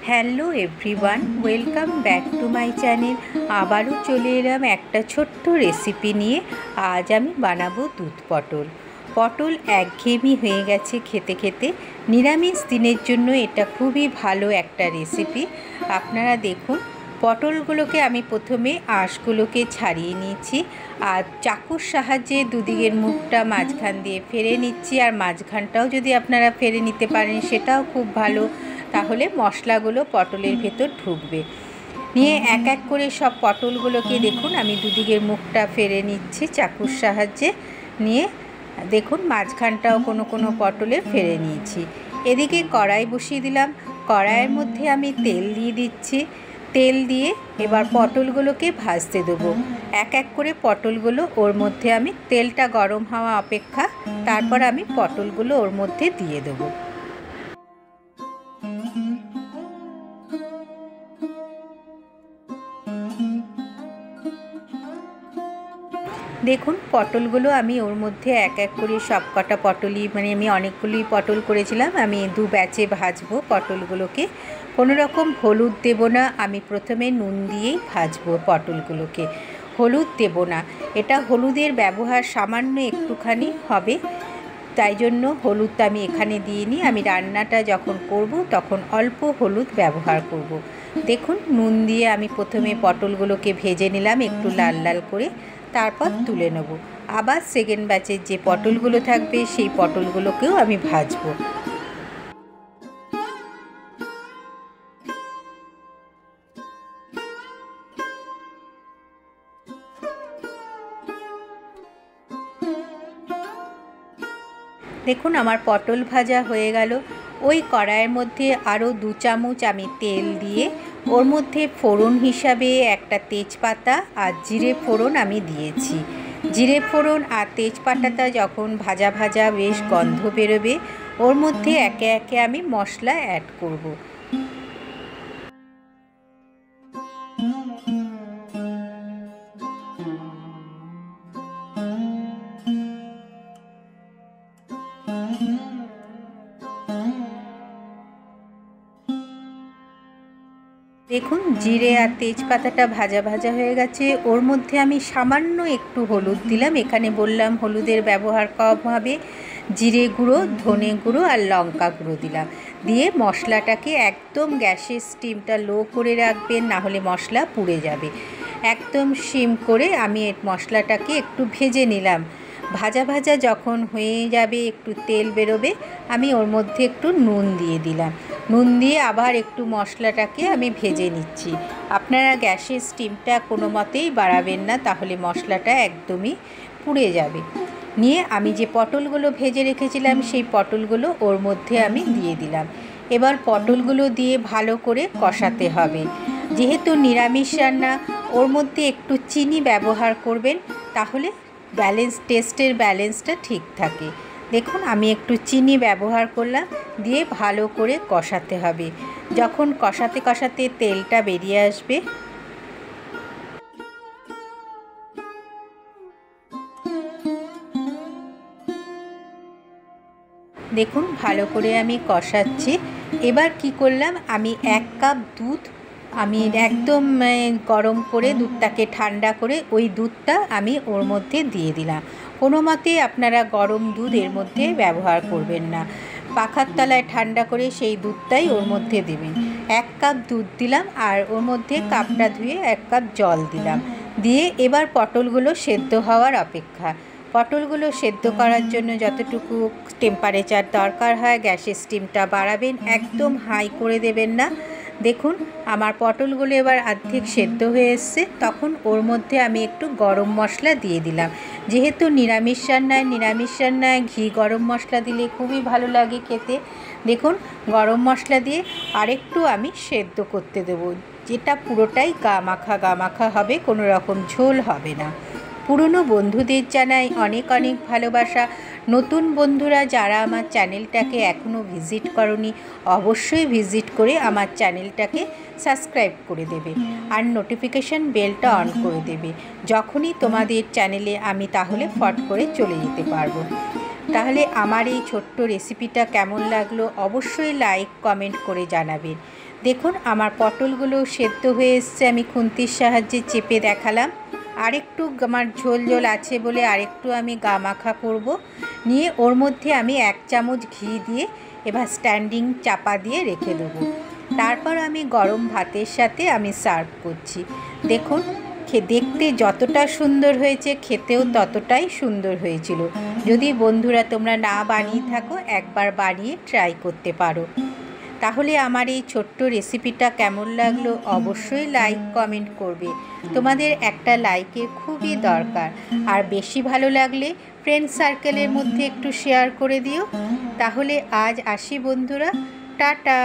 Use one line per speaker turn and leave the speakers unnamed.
Hello everyone, welcome back to my channel. আবারও চলে এলাম একটা ছোট্ট রেসিপি নিয়ে। আজ আমি বানাবো দুধ পটল। পটল একঘেয়েমি হয়ে গেছে খেতে খেতে। নিরামিষ দিনের জন্য এটা খুবই ভালো একটা রেসিপি। আপনারা দেখুন, পটলগুলোকে আমি প্রথমে আঁশগুলোকে ছাড়িয়ে নিয়েছি আর চাকুর সাহায্যে দুদিকের মুখটা মাঝখান দিয়ে ফেরে নিচ্ছি। আর মাঝখানটাও যদি আপনারা ফেরে নিতে পারেন সেটাও খুব ভালো, তাহলে মশলাগুলো পটলের ভেতর ঢুকবে। নিয়ে এক এক করে সব পটলগুলোকে দেখুন আমি দুদিকের মুখটা ফেরে নিচ্ছি চাকুর সাহায্যে। নিয়ে দেখুন মাঝখানটাও কোনো কোনো পটলে ফেরে নিয়েছি। এদিকে কড়াই বসিয়ে দিলাম। কড়াইয়ের মধ্যে আমি তেল দিয়ে দিচ্ছি। তেল দিয়ে এবার পটলগুলোকে ভাজতে দেবো। এক এক করে পটলগুলো ওর মধ্যে আমি, তেলটা গরম হওয়া অপেক্ষা, তারপর আমি পটলগুলো ওর মধ্যে দিয়ে দেবো। দেখুন পটলগুলো আমি ওর মধ্যে এক এক করে সব কটা পটলই, আমি অনেকগুলোই পটল করেছিলাম, আমি দু ব্যাচে ভাজবো পটলগুলোকে। কোনো রকম হলুদ দেব না, আমি প্রথমে নুন দিয়েই ভাজবো পটলগুলোকে, হলুদ দেব না। এটা হলুদের ব্যবহার সামান্য একটুখানি হবে, তাই জন্য হলুদটা আমি এখানে দিইনি। আমি রান্নাটা যখন করব তখন অল্প হলুদ ব্যবহার করব। দেখুন নুন দিয়ে আমি প্রথমে পটলগুলোকে ভেজে নিলাম একটু লাল লাল করে, তারপর তুলে নেব। আবার সেকেন্ড ব্যাচের যে পটলগুলো থাকবে সেই পটলগুলোকেও আমি ভাজবো। দেখুন আমার পটল ভাজা হয়ে গেল। ওই কড়াইয়ের মধ্যে আরও 2 চামচ আমি তেল দিয়ে ওর মধ্যে ফোড়ন হিসাবে একটা তেজপাতা আর জিরে ফোড়ন আমি দিয়েছি। জিরে ফোড়ন আর তেজপাতাটা যখন ভাজা ভাজা বেশ গন্ধ বেরোবে, ওর মধ্যে একে একে আমি মশলা অ্যাড করব। দেখুন জিরে আর তেজপাতাটা ভাজা ভাজা হয়ে গেছে। ওর মধ্যে আমি সামান্য একটু হলুদ দিলাম, এখানে বললাম হলুদের ব্যবহার কম হবে। জিরে গুঁড়ো, ধনে গুঁড়ো আর লঙ্কা গুঁড়ো দিলাম। দিয়ে মশলাটাকে একদম গ্যাসের স্টিমটা লো করে রাখবেন, না হলে মশলা পুড়ে যাবে। একদম সিম করে আমি মশলাটাকে একটু ভেজে নিলাম। ভাজা ভাজা যখন হয়ে যাবে, একটু তেল বেরোবে, আমি ওর মধ্যে একটু নুন দিয়ে দিলাম। নুন দিয়ে আবার একটু মশলাটাকে আমি ভেজে নিচ্ছি। আপনারা গ্যাসের স্টিমটা কোনো মতেই বাড়াবেন না, তাহলে মশলাটা একদমই পুড়ে যাবে। নিয়ে আমি যে পটলগুলো ভেজে রেখেছিলাম সেই পটলগুলো ওর মধ্যে আমি দিয়ে দিলাম। এবার পটলগুলো দিয়ে ভালো করে কষাতে হবে। যেহেতু নিরামিষ রান্না, ওর মধ্যে একটু চিনি ব্যবহার করবেন, তাহলে টেস্টের ব্যালেন্সটা ঠিক থাকে। দেখুন আমি একটু চিনি ব্যবহার করলাম, দিয়ে ভালো করে কষাতে হবে। যখন কষাতে কষাতে তেলটা বেরিয়ে আসবে, দেখুন ভালো করে আমি কষাচ্ছি। এবার কি করলাম, আমি 1 কাপ দুধ আমি একদম গরম করে দুধটাকে ঠান্ডা করে ওই দুধটা আমি ওর মধ্যে দিয়ে দিলাম। কোনো মতে আপনারা গরম দুধ এর মধ্যে ব্যবহার করবেন না, পাখার তলায় ঠান্ডা করে সেই দুধটাই ওর মধ্যে দেবেন। 1 কাপ দুধ দিলাম আর ওর মধ্যে কাপটা ধুয়ে 1 কাপ জল দিলাম। দিয়ে এবার পটলগুলো সেদ্ধ হওয়ার অপেক্ষা। পটলগুলো সেদ্ধ করার জন্য যতটুকু টেম্পারেচার দরকার হয় গ্যাসের স্টিমটা বাড়াবেন, একদম হাই করে দেবেন না। দেখুন আমার পটলগুলো এবার অর্ধেক সেদ্ধ হয়ে এসছে, তখন ওর মধ্যে আমি একটু গরম মশলা দিয়ে দিলাম। যেহেতু নিরামিষ রান্নায় ঘি গরম মশলা দিলে খুবই ভালো লাগে খেতে। দেখুন গরম মশলা দিয়ে আরেকটু আমি সেদ্ধ করতে দেবো, যেটা পুরোটাই গা মাখা হবে, কোনো রকম ঝোল হবে না। পুরনো বন্ধুদের জানাই অনেক অনেক ভালোবাসা। নতুন বন্ধুরা যারা আমার চ্যানেলটাকে এখনও ভিজিট করনি, অবশ্যই ভিজিট করে আমার চ্যানেলটাকে সাবস্ক্রাইব করে দেবে আর নোটিফিকেশান বেলটা অন করে দেবে। যখনই তোমাদের চ্যানেলে আমি তাহলে ফট করে চলে যেতে পারবো। তাহলে আমার এই ছোট্ট রেসিপিটা কেমন লাগলো অবশ্যই লাইক কমেন্ট করে জানাবেন। দেখুন আমার পটলগুলো সেদ্ধ হয়ে এসছে, আমি খুন্তির সাহায্যে চেপে দেখালাম। আরেকটু আমার ঝোল ঝোল আছে বলে আরেকটু আমি গা মাখা করব। নিয়ে ওর মধ্যে আমি 1 চামচ ঘি দিয়ে এবার স্ট্যান্ডিং চাপা দিয়ে রেখে দেবো। তারপর আমি গরম ভাতের সাথে আমি সার্ভ করছি। দেখুন দেখতে যতটা সুন্দর হয়েছে খেতেও ততটাই সুন্দর হয়েছিল। যদি বন্ধুরা তোমরা না বানিয়ে থাকো একবার বানিয়ে ট্রাই করতে পারো। তাহলে আমার এই ছোট্ট রেসিপিটা কেমন লাগলো অবশ্যই লাইক কমেন্ট করবে। তোমাদের একটা লাইকের খুবই দরকার। আর বেশি ভালো লাগলে ফ্রেন্ড সার্কেলের মধ্যে একটু শেয়ার করে দিও। তাহলে আজ আসি বন্ধুরা, টাটা।